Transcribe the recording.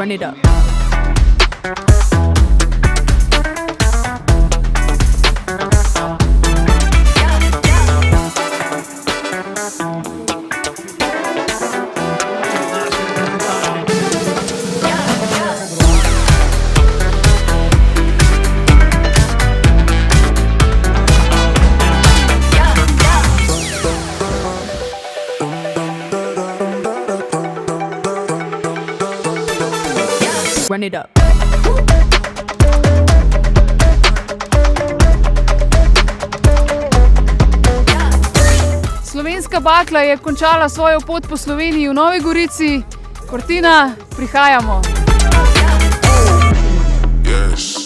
Run it up. Run it up. Slovenska bakla je končala svojo pot po Sloveniji v Novi Gorici. Cortina, prihajamo. Yes.